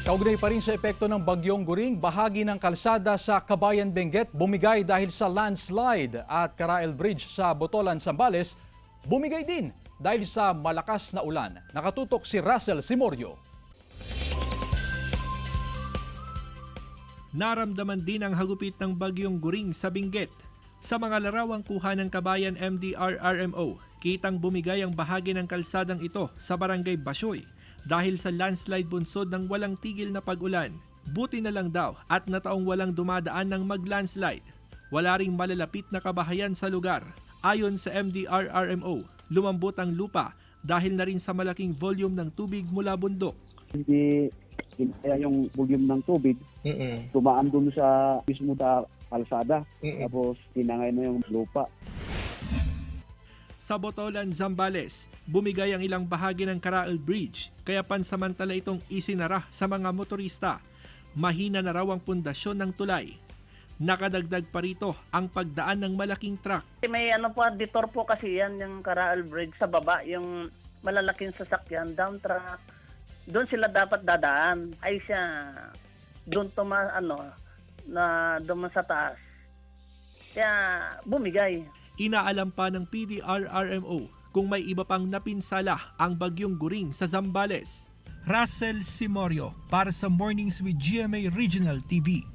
Kaugnay pa rin sa epekto ng bagyong Guring, bahagi ng kalsada sa Kabayan Benguet bumigay dahil sa landslide at Carael Bridge sa Botolan, Zambales bumigay din dahil sa malakas na ulan. Nakatutok si Russell Simorio. Naramdaman din ang hagupit ng bagyong Guring sa Benguet. Sa mga larawang kuha ng Kabayan MDRRMO, kitang bumigay ang bahagi ng kalsadang ito sa Barangay Basyoy dahil sa landslide bunsod ng walang tigil na pag-ulan. Buti na lang daw at nataong walang dumadaan ng mag-landslide. Wala ring malalapit na kabahayan sa lugar. Ayon sa MDRRMO, lumambot ang lupa dahil na rin sa malaking volume ng tubig mula bundok. Hindi kaya yung volume ng tubig, tumaan dun sa mismo na kalsada, tapos tinangay na yung lupa. Sa Botolan, Zambales, bumigay ang ilang bahagi ng Carael Bridge kaya pansamantala itong isinara sa mga motorista. Mahina na raw ang pundasyon ng tulay. Nakadagdag pa rito ang pagdaan ng malaking truck. May detour po kasi yan, yung Carael Bridge sa baba, yung malalaking sasakyan, down truck. Doon sila dapat dadaan. Ay siya, doon doon sa taas. Kaya bumigay. Inaalam pa ng PDRRMO kung may iba pang napinsala ang bagyong Guring sa Zambales. Russell Simorio para sa Mornings with GMA Regional TV.